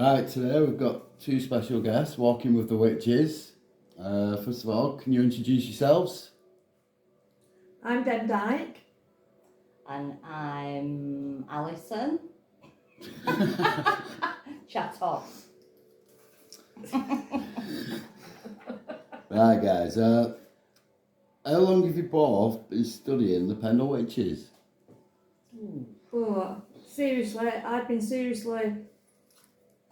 Right, today we've got two special guests walking with the witches. First of all, can you introduce yourselves? I'm Deb Dyke. And I'm Alison. Chat off. Right, guys. How long have you both been studying the Pendle Witches? Oh, seriously,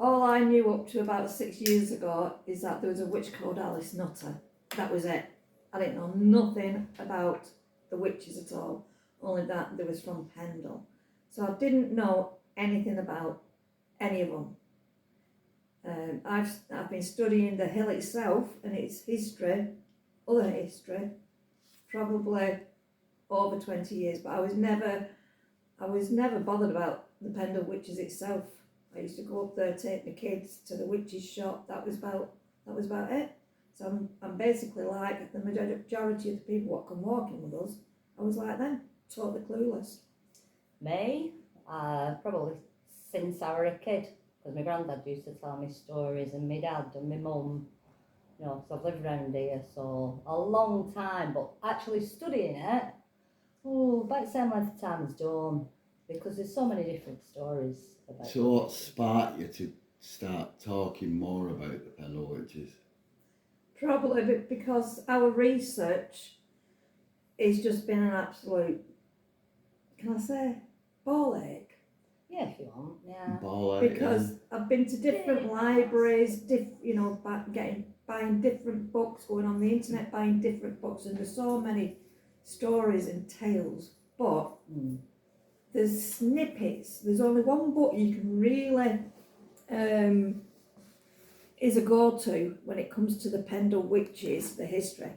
all I knew up to about 6 years ago is that there was a witch called Alice Nutter. That was it. I didn't know nothing about the witches at all, only that they was from Pendle. So I didn't know anything about any of them. I've been studying the hill itself and its history, other history, probably over 20 years, but I was never bothered about the Pendle Witches itself. I used to go up there, take my kids to the witches shop. That was about it. So I'm basically like the majority of the people what come walking with us. I was like them, totally clueless. Me, probably since I were a kid, because my granddad used to tell me stories, and my dad and my mum, you know, so I've lived around here so a long time, but actually studying it, about the same length of time as Dawn, because there's so many different stories about it. So what sparked you to start talking more about the Pendle Witches? Probably because our research has just been an absolute, can I say, ball ache. Yeah, if you want, yeah. Ball out, Because I've been to different libraries, buying different books, going on the internet, buying different books, and there's so many stories and tales. But there's snippets. There's only one book you can really is a go-to when it comes to the Pendle Witches, the history,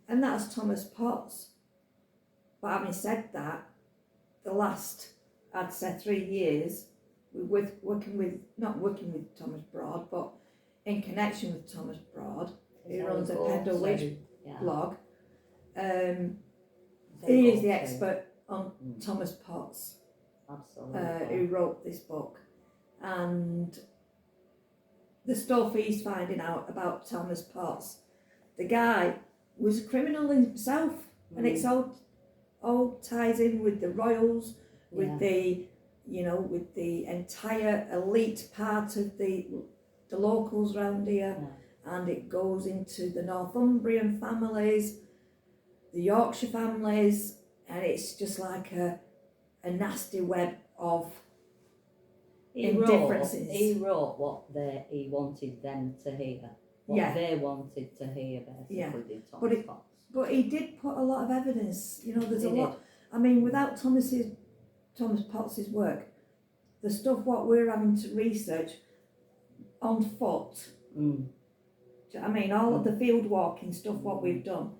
and that's Thomas Potts. But having said that, the last, I'd say 3 years, not working with Thomas Broad, but in connection with Thomas Broad, who runs a Pendle Witch blog. He is the expert on Thomas Potts, Absolutely. who wrote this book, and the stuff he's finding out about Thomas Potts. The guy was a criminal himself, and it's all ties in with the royals, with the entire elite part of the locals around here, and it goes into the Northumbrian families, the Yorkshire families, and it's just like a nasty web of indifferences. He wrote what he wanted them to hear. What they wanted to hear, basically, did Thomas Potts. But he did put a lot of evidence. You know, there's a lot. I mean, without Thomas Potts' work, the stuff what we're having to research on foot. I mean, all of the field walking stuff what we've done,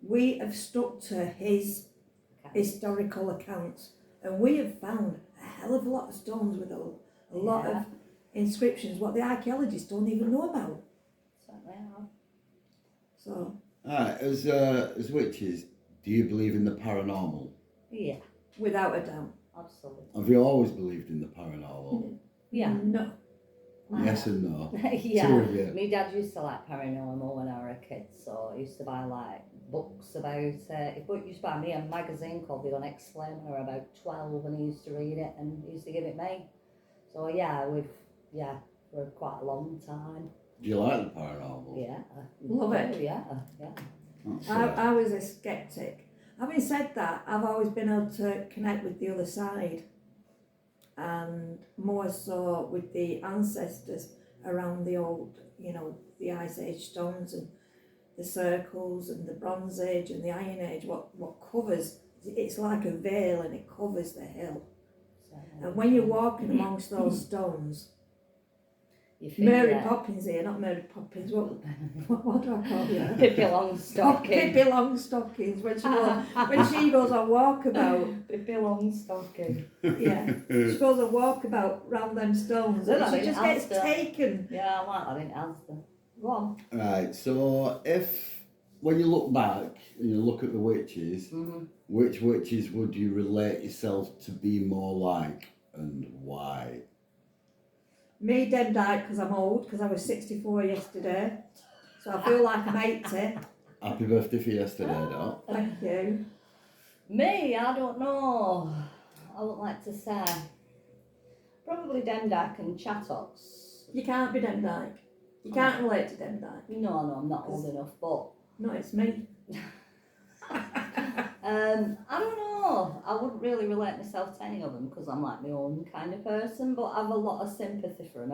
we have stuck to his historical accounts, and we have found a hell of a lot of stones with a lot of inscriptions what the archaeologists don't even know about. Certainly have. So. Alright, as witches, do you believe in the paranormal? Yeah. Without a doubt. Absolutely. Have you always believed in the paranormal? Yeah. No. Yes and no. Yeah. Two of you. My dad used to like paranormal when I were a kid, so I used to buy like books about it. He used to buy me a magazine called The Unexplained, about 12, and he used to read it and he used to give it me. So for quite a long time. Do you like the paranormal? Yeah. Love it. Yeah. I was a skeptic. Having said that, I've always been able to connect with the other side, and more so with the ancestors around the old, the Ice Age stones and the circles and the Bronze Age and the Iron Age, what covers, it's like a veil and it covers the hill. And when you're walking amongst those stones, Mary Poppins here, not Mary Poppins, what do I call you? Pippi Longstocking. Pippi Longstockings, when she goes on walkabout. Pippi Longstocking. Yeah, she goes on walkabout round them stones, and she just gets taken. Yeah, I like that in Asda. Go on. Right, so when you look back and you look at the witches, which witches would you relate yourself to be more like, and why? Me, Dem died because I'm old, because I was 64 yesterday. So I feel like I'm 80. Happy birthday for yesterday, Dot. Thank you. Me, I don't know. I would like to say probably Demdike and Chattox. You can't be Dem Dyke. You can't relate to Dem Dyke. No, I'm not old enough, but No, it's me. I don't know. I wouldn't really relate myself to any of them because I'm like my own kind of person, but I have a lot of sympathy for them.